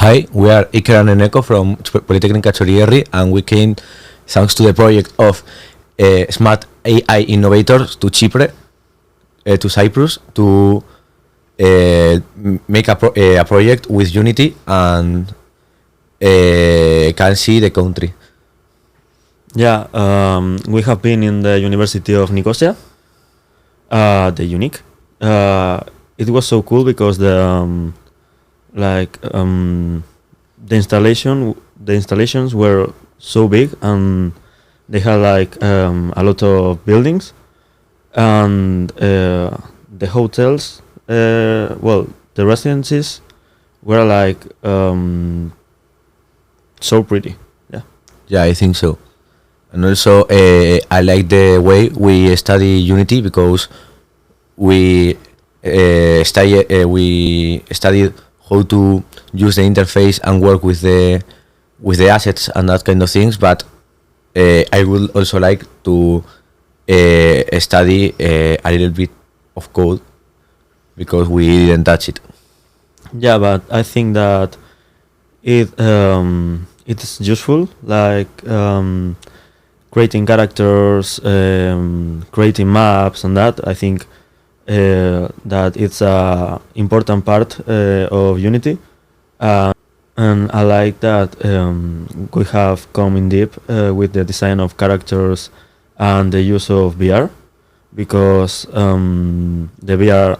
Hi, we are Iker and Eneko from POLITEKNIKA TXORIERRI, and we came thanks to the project of Smart AI Innovators to Cyprus, to make a project with Unity and can see the country. Yeah, we have been in the University of Nicosia, the Unique. It was so cool because the installations were so big, and they had a lot of buildings, and the hotels, the residences were so pretty. Yeah, I think so. And also, I like the way we study Unity because we studied how to use the interface and work with the assets and that kind of things. But I would also like to study a little bit of code because we didn't touch it. Yeah, but I think that it's useful, creating characters, creating maps, and that. I think that it's a important part of Unity, and I like that we have come in deep with the design of characters and the use of VR, because the VR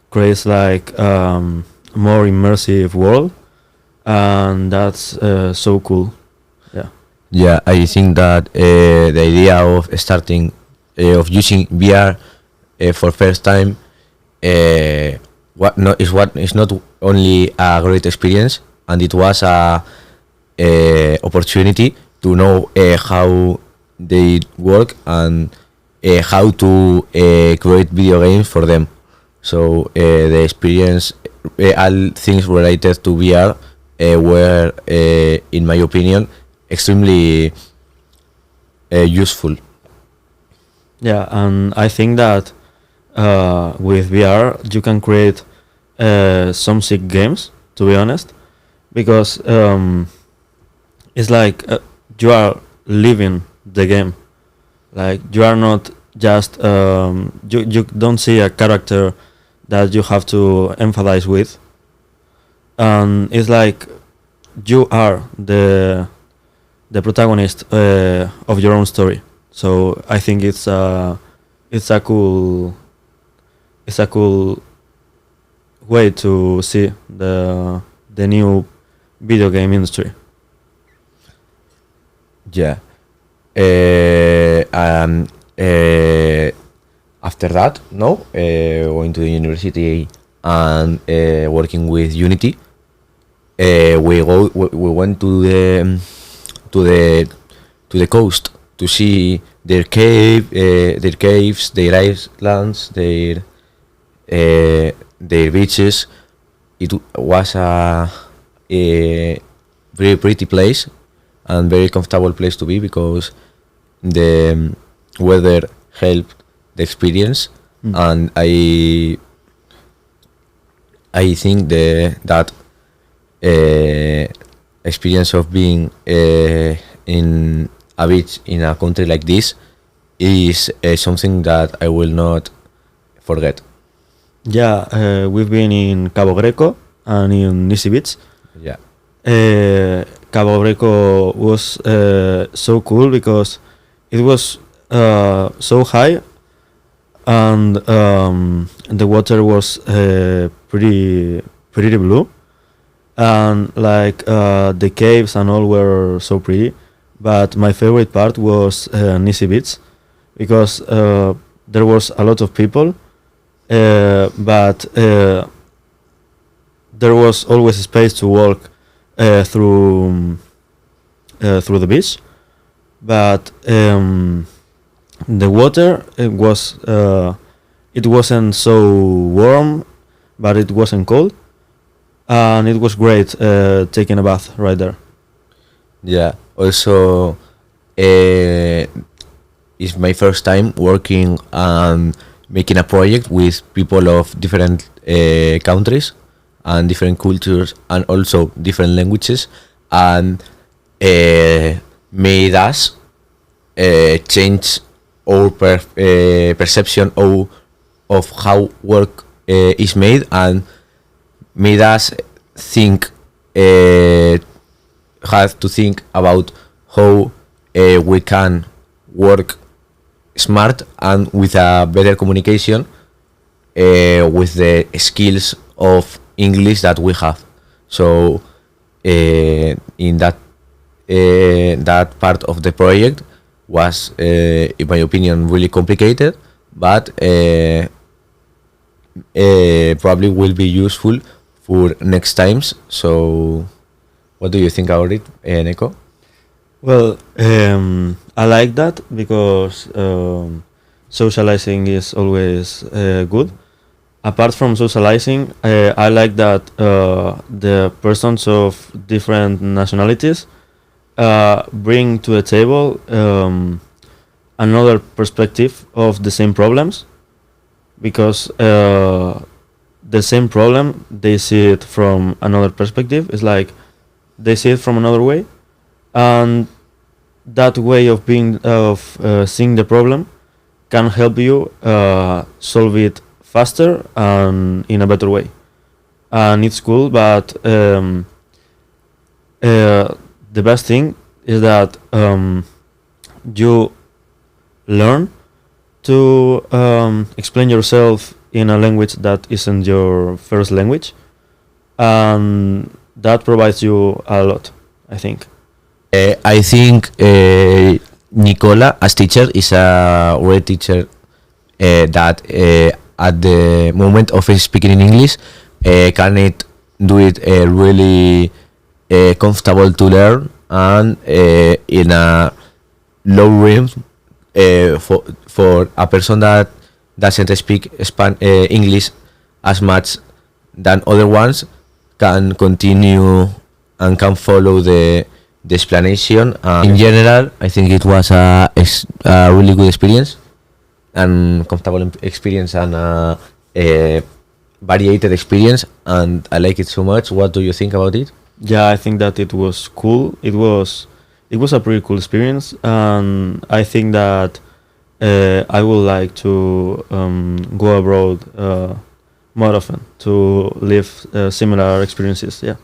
creates more immersive world, and that's so cool. Yeah, I think that the idea of starting of using VR for first time is not only a great experience, and it was a opportunity to know how they work and how to create video games for them. So the experience, all things related to VR were, in my opinion, extremely useful. Yeah, and I think that with VR you can create some sick games, to be honest, because it's you are living the game. You are not just you don't see a character that you have to empathize with, and it's like you are the protagonist of your own story. So I think it's a cool way to see the new video game industry. Yeah. After that, going to the university and working with Unity, we went to the coast to see their caves, their islands, their beaches. It was a very pretty place and very comfortable place to be because the weather helped the experience, and I think that experience of being in a beach in a country like this is something that I will not forget. Yeah, we've been in Cabo Greco and in Nisi Beach. Yeah. Cabo Greco was so cool because it was so high, and the water was pretty blue, and the caves and all were so pretty. But my favorite part was Nisi Beach, because there was a lot of people, but there was always space to walk through the beach. But the water, it wasn't so warm, but it wasn't cold, and it was great taking a bath right there. Yeah. Also, it's my first time working and making a project with people of different countries, and different cultures and also different languages, and made us change our perception of how work is made, and made us think, have to think about how we can work smart and with a better communication with the skills of English that we have. So in that part of the project was, in my opinion, really complicated, but probably will be useful for next times. So what do you think about it, Neko? Well, I like that because socializing is always good. Apart from socializing, I like that the persons of different nationalities bring to the table another perspective of the same problems, because the same problem, they see it from another perspective. It's like they see it from another way, and that way of seeing the problem can help you solve it faster and in a better way. And it's cool, but the best thing is that you learn to explain yourself in a language that isn't your first language, and that provides you a lot, I think. I think Nicola, as teacher, is a great teacher that at the moment of speaking in English can it do it really comfortable to learn, and in a low rhythm for a person that doesn't speak English as much than other ones, can continue and can follow the explanation. In general, I think it was a really good experience and comfortable experience, and a varied experience, and I like it so much. What do you think about it? Yeah, I think that it was cool. It was a pretty cool experience, and I think that I would like to go abroad more often to live similar experiences. Yeah.